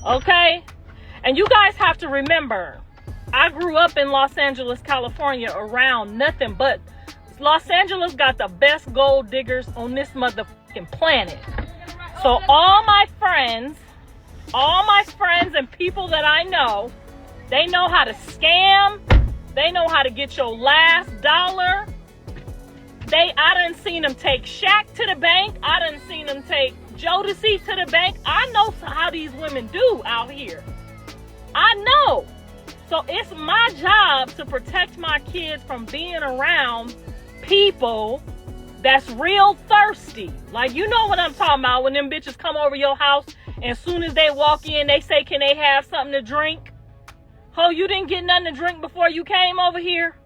Okay? And you guys have to remember, I grew up in Los Angeles, California, around nothing but Los Angeles got the best gold diggers on this motherfucking planet. So all my friends and people that I know, they know how to scam. They know how to get your last dollar. I done seen them take Shaq to the bank. I done seen them take Jodeci to the bank. I know how these women do out here. I know. So it's my job to protect my kids from being around people that's real thirsty. Like, you know what I'm talking about, when them bitches come over your house and as soon as they walk in, they say, can they have something to drink? Ho, you didn't get nothing to drink before you came over here?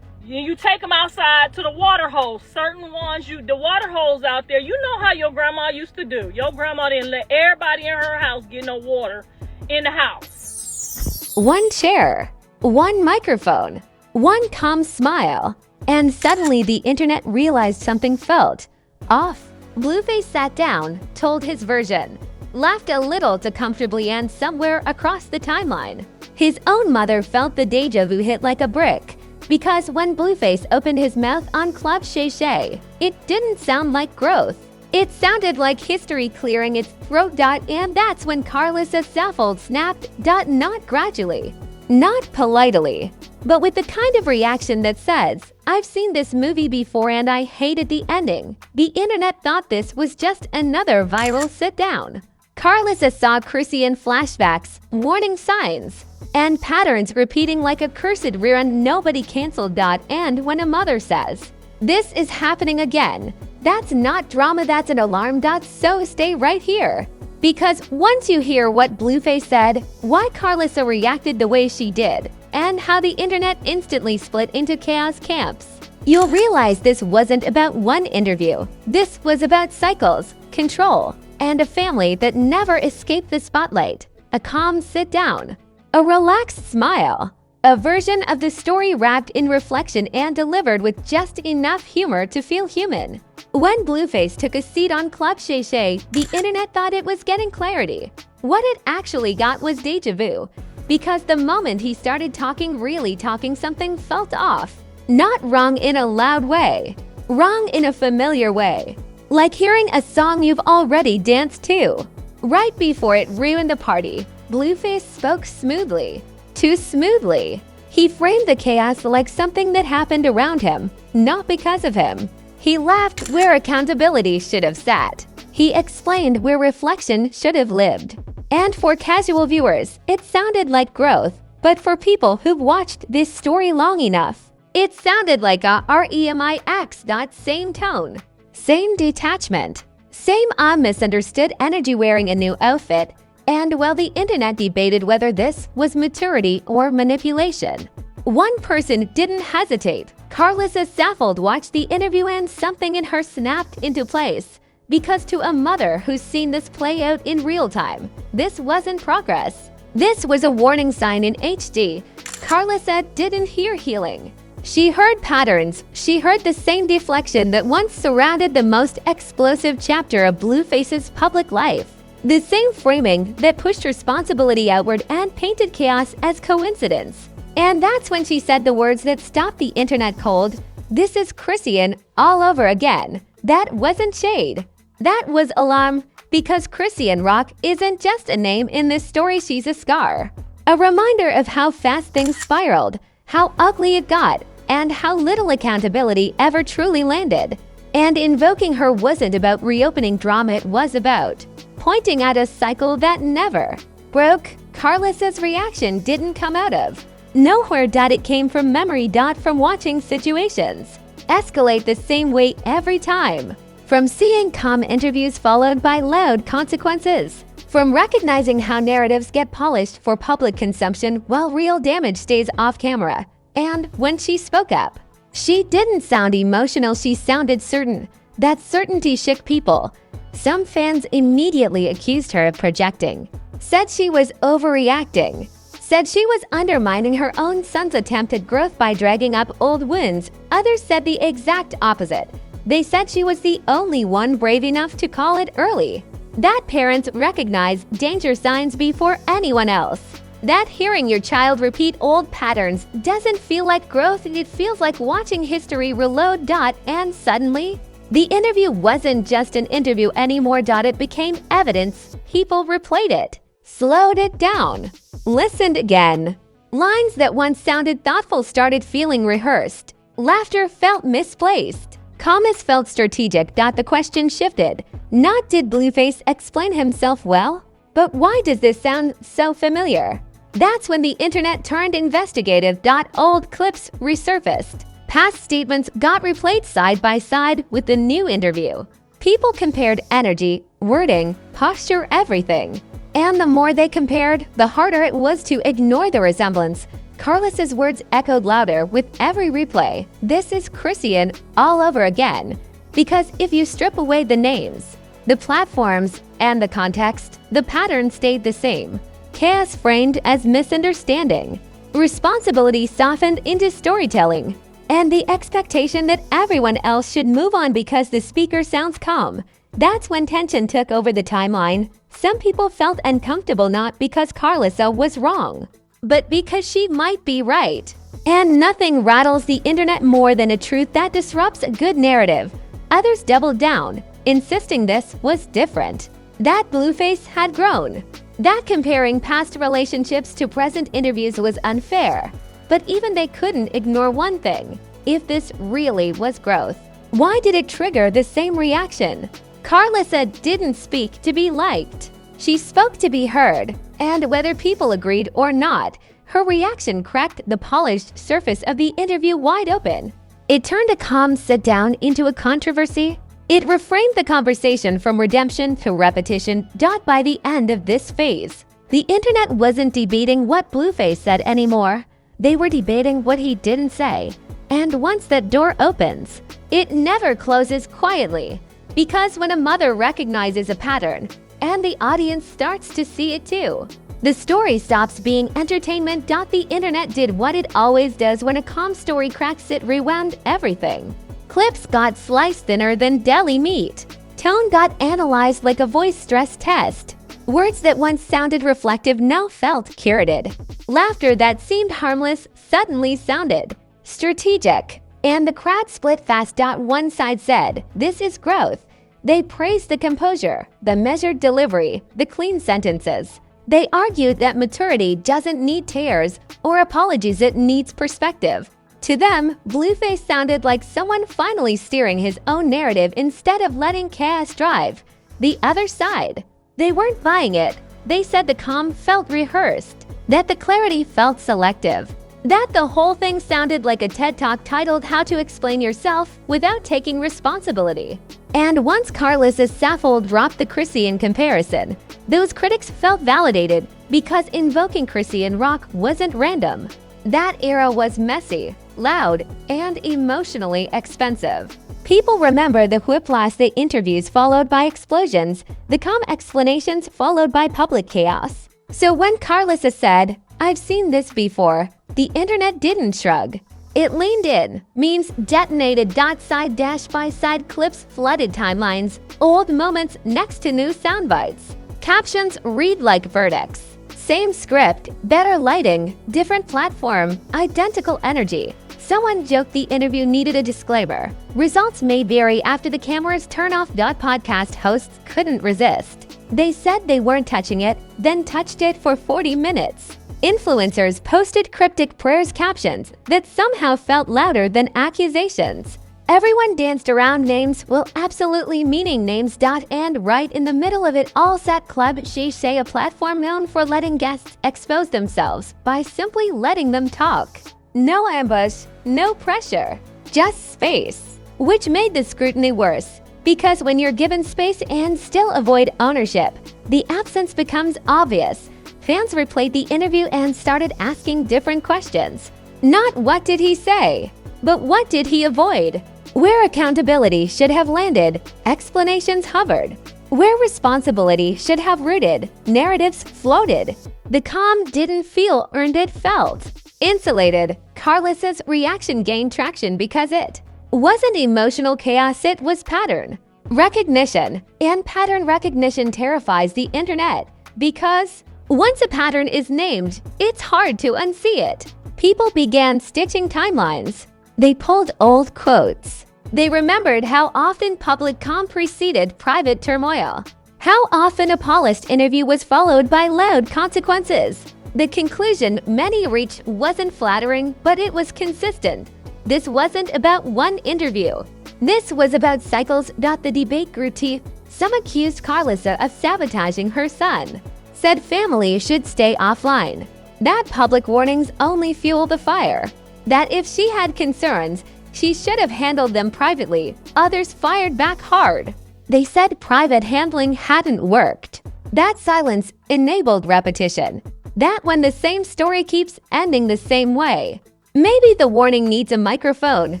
You take them outside to the water holes. Certain ones, the water holes out there, you know how your grandma used to do. Your grandma didn't let everybody in her house get no water in the house. One chair, one microphone, one calm smile, and suddenly the internet realized something felt off. Blueface sat down, told his version, laughed a little to comfortably end somewhere across the timeline. His own mother felt the deja vu hit like a brick, because when Blueface opened his mouth on Club Shay Shay, it didn't sound like growth. It sounded like history clearing its throat. And that's when Karlissa Saffold snapped. Not gradually, not politely, but with the kind of reaction that says, I've seen this movie before and I hated the ending. The internet thought this was just another viral sit-down. Karlissa saw Chrisean flashbacks, warning signs, and patterns repeating like a cursed rerun. Nobody canceled. And when a mother says, this is happening again, that's not drama, that's an alarm. So stay right here. Because once you hear what Blueface said, why Karlissa reacted the way she did, and how the internet instantly split into chaos camps, you'll realize this wasn't about one interview. This was about cycles, control, and a family that never escaped the spotlight. A calm sit-down, a relaxed smile, a version of the story wrapped in reflection and delivered with just enough humor to feel human. When Blueface took a seat on Club Shay Shay, the internet thought it was getting clarity. What it actually got was deja vu, because the moment he started really talking, something felt off. Not wrong in a loud way, wrong in a familiar way. Like hearing a song you've already danced to. Right before it ruined the party, Blueface spoke smoothly. Too smoothly. He framed the chaos like something that happened around him, not because of him. He laughed where accountability should have sat. He explained where reflection should have lived. And for casual viewers, it sounded like growth. But for people who've watched this story long enough, it sounded like a REMIX. Same tone, same detachment, same misunderstood energy wearing a new outfit. And while the internet debated whether this was maturity or manipulation, one person didn't hesitate. Karlissa Saffold watched the interview and something in her snapped into place. Because to a mother who's seen this play out in real time, this wasn't progress. This was a warning sign in HD. Karlissa didn't hear healing. She heard patterns. She heard the same deflection that once surrounded the most explosive chapter of Blueface's public life. The same framing that pushed responsibility outward and painted chaos as coincidence. And that's when she said the words that stopped the internet cold. This is Chrisean all over again. That wasn't shade. That was alarm, because Chrisean Rock isn't just a name in this story, she's a scar. A reminder of how fast things spiraled, how ugly it got, and how little accountability ever truly landed. And invoking her wasn't about reopening drama, it was about pointing at a cycle that never broke. Karlissa's reaction didn't come out of nowhere. It came from memory. From watching situations escalate the same way every time. From seeing calm interviews followed by loud consequences. From recognizing how narratives get polished for public consumption while real damage stays off camera. And when she spoke up, she didn't sound emotional, she sounded certain. That certainty shook people. Some fans immediately accused her of projecting, said she was overreacting, said she was undermining her own son's attempt at growth by dragging up old wounds. Others said the exact opposite. They said she was the only one brave enough to call it early. That parents recognize danger signs before anyone else. That hearing your child repeat old patterns doesn't feel like growth, it feels like watching history reload. And suddenly, the interview wasn't just an interview anymore. It became evidence. People replayed it, slowed it down, listened again. Lines that once sounded thoughtful started feeling rehearsed. Laughter felt misplaced. Calmness felt strategic. The question shifted. Not did Blueface explain himself well, but why does this sound so familiar? That's when the internet turned investigative. Old clips resurfaced. Past statements got replayed side by side with the new interview. People compared energy, wording, posture, everything. And the more they compared, the harder it was to ignore the resemblance. Karlissa's words echoed louder with every replay. This is Chrisean all over again. Because if you strip away the names, the platforms, and the context, the pattern stayed the same. Chaos framed as misunderstanding. Responsibility softened into storytelling. And the expectation that everyone else should move on because the speaker sounds calm. That's when tension took over the timeline. Some people felt uncomfortable not because Karlissa was wrong, but because she might be right. And nothing rattles the internet more than a truth that disrupts a good narrative. Others doubled down, insisting this was different. That Blueface had grown. That comparing past relationships to present interviews was unfair. But even they couldn't ignore one thing. If this really was growth, why did it trigger the same reaction? Karlissa didn't speak to be liked. She spoke to be heard. And whether people agreed or not, her reaction cracked the polished surface of the interview wide open. It turned a calm sit-down into a controversy. It reframed the conversation from redemption to repetition. By the end of this phase, the internet wasn't debating what Blueface said anymore. They were debating what he didn't say. And once that door opens, it never closes quietly. Because when a mother recognizes a pattern, and the audience starts to see it too, the story stops being entertainment. The internet did what it always does when a calm story cracks it, rewound everything. Clips got sliced thinner than deli meat. Tone got analyzed like a voice stress test. Words that once sounded reflective now felt curated. Laughter that seemed harmless suddenly sounded strategic. And the crowd split fast. One side said, "This is growth." They praised the composure, the measured delivery, the clean sentences. They argued that maturity doesn't need tears or apologies, it needs perspective. To them, Blueface sounded like someone finally steering his own narrative instead of letting chaos drive. The other side, they weren't buying it. They said the calm felt rehearsed, that the clarity felt selective, that the whole thing sounded like a TED Talk titled "How to Explain Yourself Without Taking Responsibility." And once Karlissa's Saffold dropped the Chrisean comparison, those critics felt validated because invoking Chrisean rock wasn't random. That era was messy, loud, and emotionally expensive. People remember the whiplash, the interviews followed by explosions, the calm explanations followed by public chaos. So when Karlissa said, "I've seen this before," the internet didn't shrug. It leaned in, memes detonated. Side by side clips flooded timelines, old moments next to new soundbites. Captions read like verdicts. Same script, better lighting, different platform, identical energy. Someone joked the interview needed a disclaimer. Results may vary after the cameras turn off. Podcast hosts couldn't resist. They said they weren't touching it, then touched it for 40 minutes. Influencers posted cryptic prayers captions that somehow felt louder than accusations. Everyone danced around names, well, absolutely meaning names. And right in the middle of it all sat Club Shay Shay, a platform known for letting guests expose themselves by simply letting them talk. No ambush, no pressure, just space. Which made the scrutiny worse, because when you're given space and still avoid ownership, the absence becomes obvious. Fans replayed the interview and started asking different questions. Not what did he say, but what did he avoid? Where accountability should have landed, explanations hovered. Where responsibility should have rooted, narratives floated. The calm didn't feel earned, it felt insulated. Karlissa's reaction gained traction because it wasn't emotional chaos, it was pattern. Recognition and pattern recognition terrifies the internet because once a pattern is named, it's hard to unsee it. People began stitching timelines. They pulled old quotes. They remembered how often public calm preceded private turmoil. How often a polished interview was followed by loud consequences. The conclusion many reached wasn't flattering, but it was consistent. This wasn't about one interview. This was about cycles. The debate grew teeth. Some accused Karlissa of sabotaging her son. Said family should stay offline. That public warnings only fuel the fire. That if she had concerns, she should have handled them privately. Others fired back hard. They said private handling hadn't worked. That silence enabled repetition. That when the same story keeps ending the same way. Maybe the warning needs a microphone.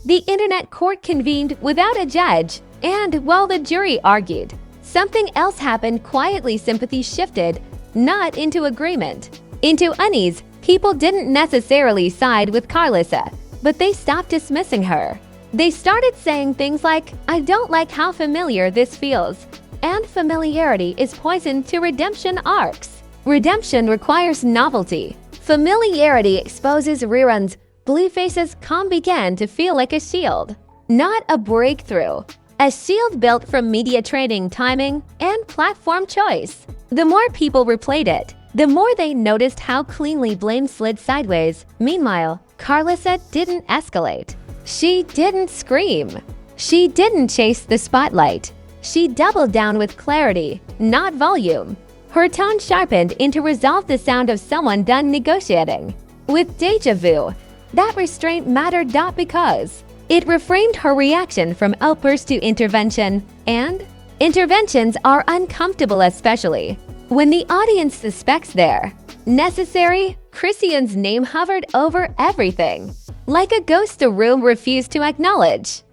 The internet court convened without a judge, and while the jury argued, something else happened quietly. Sympathy shifted, not into agreement, into unease. People didn't necessarily side with Karlissa, but they stopped dismissing her. They started saying things like, "I don't like how familiar this feels," and familiarity is poison to redemption arcs. Redemption requires novelty. Familiarity exposes reruns. Blueface's calm began to feel like a shield, not a breakthrough. A shield built from media training, timing, and platform choice. The more people replayed it, the more they noticed how cleanly blame slid sideways. Meanwhile, Karlissa didn't escalate. She didn't scream. She didn't chase the spotlight. She doubled down with clarity, not volume. Her tone sharpened into resolve, the sound of someone done negotiating. With deja vu, that restraint mattered because it reframed her reaction from outburst to intervention, and interventions are uncomfortable, especially when the audience suspects they're necessary. Chrisean's name hovered over everything. Like a ghost, the room refused to acknowledge.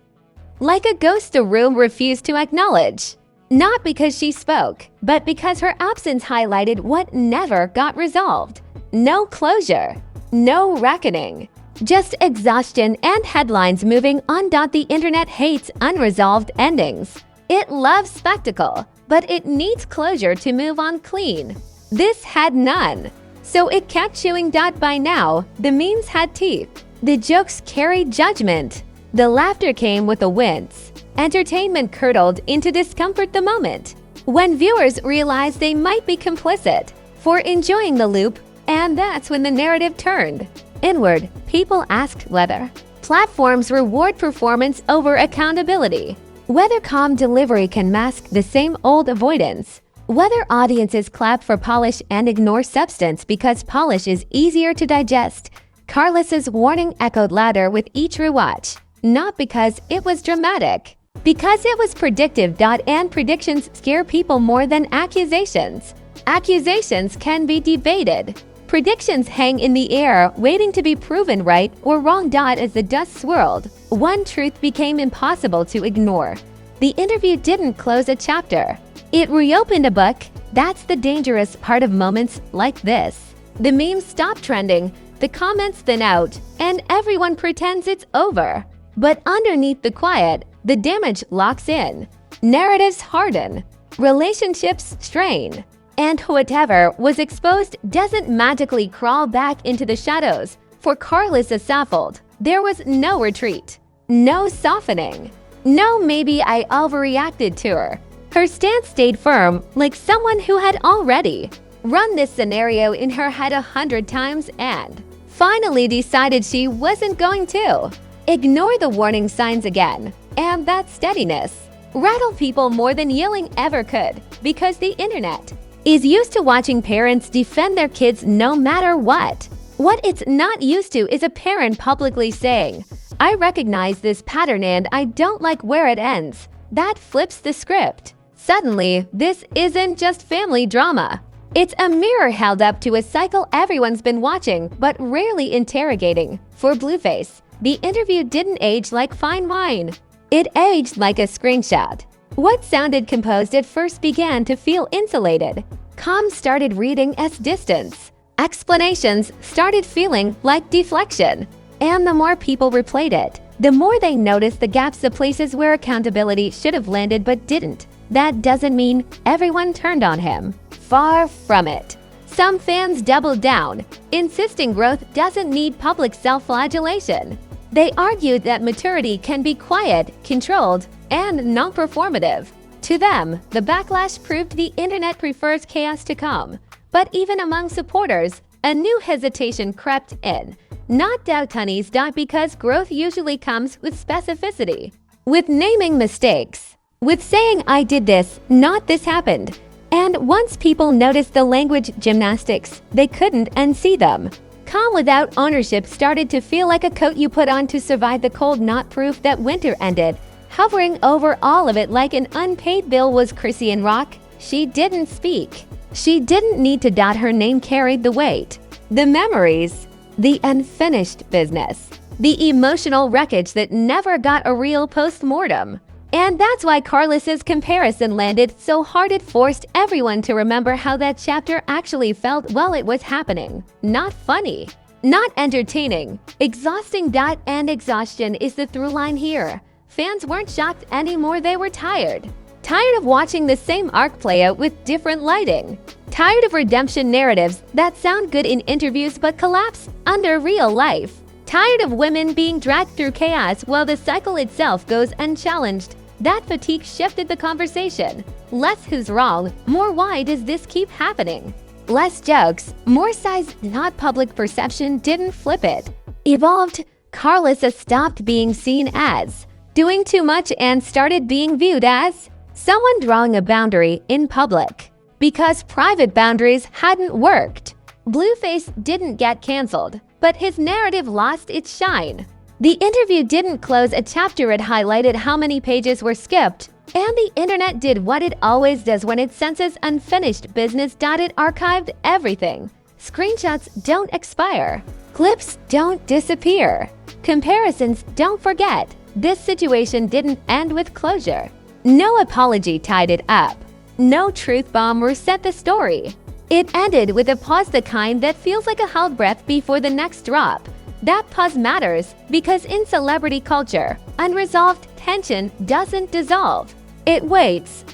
Like a ghost, the room refused to acknowledge. Not because she spoke, but because her absence highlighted what never got resolved. No closure, no reckoning. Just exhaustion and headlines moving on. The internet hates unresolved endings. It loves spectacle, but it needs closure to move on clean. This had none, so it kept chewing. By now, the memes had teeth. The jokes carried judgment. The laughter came with a wince. Entertainment curdled into discomfort the moment when viewers realized they might be complicit for enjoying the loop, and that's when the narrative turned inward. People asked whether platforms reward performance over accountability, whether calm delivery can mask the same old avoidance, whether audiences clap for polish and ignore substance because polish is easier to digest. Karlissa's warning echoed louder with each rewatch, not because it was dramatic, because it was predictive. And predictions scare people more than accusations. Accusations can be debated. Predictions hang in the air, waiting to be proven right or wrong. As the dust swirled, one truth became impossible to ignore. The interview didn't close a chapter. It reopened a book. That's the dangerous part of moments like this. The memes stop trending, the comments thin out, and everyone pretends it's over. But underneath the quiet, the damage locks in. Narratives harden. Relationships strain. And whatever was exposed doesn't magically crawl back into the shadows. For Karlissa Saffold, there was no retreat, no softening, no maybe I overreacted to her. Her stance stayed firm, like someone who had already run this scenario in her head 100 times and finally decided she wasn't going to ignore the warning signs again. And that steadiness rattled people more than yelling ever could, because the internet is used to watching parents defend their kids no matter what. What it's not used to is a parent publicly saying, "I recognize this pattern and I don't like where it ends." That flips the script. Suddenly, this isn't just family drama. It's a mirror held up to a cycle everyone's been watching but rarely interrogating. For Blueface, the interview didn't age like fine wine. It aged like a screenshot. What sounded composed at first began to feel insulated. Calm started reading as distance. Explanations started feeling like deflection. And the more people replayed it, The more they notice the gaps, the places where accountability should have landed but didn't. That doesn't mean everyone turned on him. Far from it. Some fans doubled down, insisting growth doesn't need public self-flagellation. They argued that maturity can be quiet, controlled, and non-performative. To them, the backlash proved the internet prefers chaos to calm. But even among supporters, a new hesitation crept in. Not doubt honeys, because growth usually comes with specificity. With naming mistakes. With saying I did this, not this happened. And once people noticed the language gymnastics, they couldn't unsee them. Calm without ownership started to feel like a coat you put on to survive the cold, not proof that winter ended. Hovering over all of it like an unpaid bill was Chrisean rock. She didn't speak. She didn't need to dot, her name carried the weight. The memories. The unfinished business. The emotional wreckage that never got a real post-mortem. And that's why Karlissa's comparison landed so hard it forced everyone to remember how that chapter actually felt while it was happening. Not funny. Not entertaining. Exhausting. And exhaustion is the through line here. Fans weren't shocked anymore, they were tired. Tired of watching the same arc play out with different lighting. Tired of redemption narratives that sound good in interviews but collapse under real life. Tired of women being dragged through chaos while the cycle itself goes unchallenged. That fatigue shifted the conversation. Less who's wrong, more why does this keep happening? Less jokes, more size, not public perception didn't flip it. Evolved, Karlissa stopped being seen as doing too much and started being viewed as someone drawing a boundary in public. Because private boundaries hadn't worked. Blueface didn't get cancelled, but his narrative lost its shine. The interview didn't close a chapter, it highlighted how many pages were skipped. And the internet did what it always does when it senses unfinished business. It archived everything. Screenshots don't expire. Clips don't disappear. Comparisons don't forget. This situation didn't end with closure. No apology tied it up. No truth bomb reset the story. It ended with a pause, the kind that feels like a held breath before the next drop. That pause matters because in celebrity culture, unresolved tension doesn't dissolve. It waits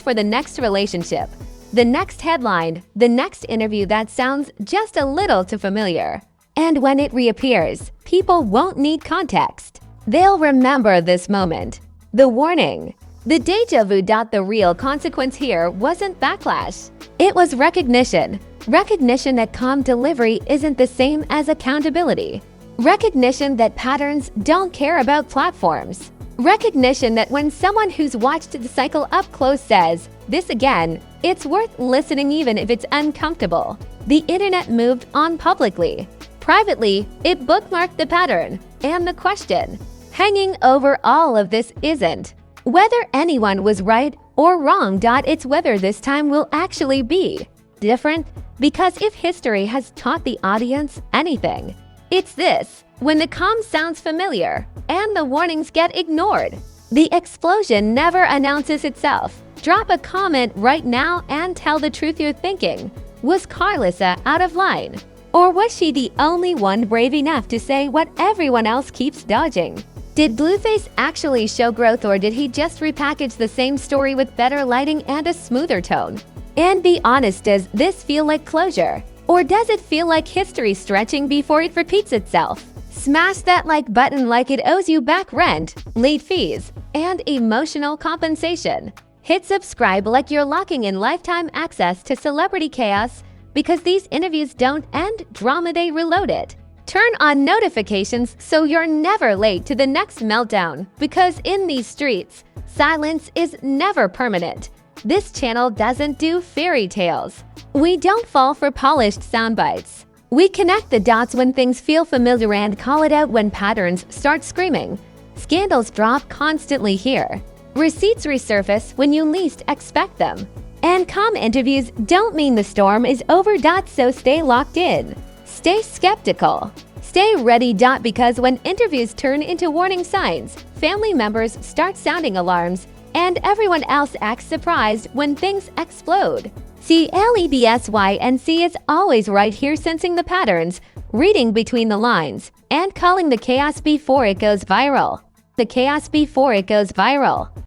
for the next relationship, the next headline, the next interview that sounds just a little too familiar. And when it reappears, people won't need context. They'll remember this moment. The warning. The deja vu. The real consequence here wasn't backlash. It was recognition. Recognition that calm delivery isn't the same as accountability. Recognition that patterns don't care about platforms. Recognition that when someone who's watched the cycle up close says, "This again," it's worth listening even if it's uncomfortable. The internet moved on publicly. Privately, it bookmarked the pattern. And the question hanging over all of this isn't whether anyone was right or wrong. It's whether this time will actually be different. Because if history has taught the audience anything, it's this: when the calm sounds familiar and the warnings get ignored, the explosion never announces itself. Drop a comment right now and tell the truth you're thinking. Was Karlissa out of line? Or was she the only one brave enough to say what everyone else keeps dodging? Did Blueface actually show growth, or did he just repackage the same story with better lighting and a smoother tone? And be honest, does this feel like closure? Or does it feel like history stretching before it repeats itself? Smash that like button like it owes you back rent, late fees, and emotional compensation. Hit subscribe like you're locking in lifetime access to celebrity chaos, because these interviews don't end drama, they reload it. Turn on notifications so you're never late to the next meltdown, because in these streets, silence is never permanent. This channel doesn't do fairy tales. We don't fall for polished sound bites. We connect the dots when things feel familiar and call it out when patterns start screaming. Scandals drop constantly here. Receipts resurface when you least expect them. And calm interviews don't mean the storm is over. So stay locked in. Stay skeptical. Stay ready. Because when interviews turn into warning signs, family members start sounding alarms, and everyone else acts surprised when things explode. CLEBSYNC is always right here, sensing the patterns, reading between the lines, and calling the chaos before it goes viral. The chaos before it goes viral.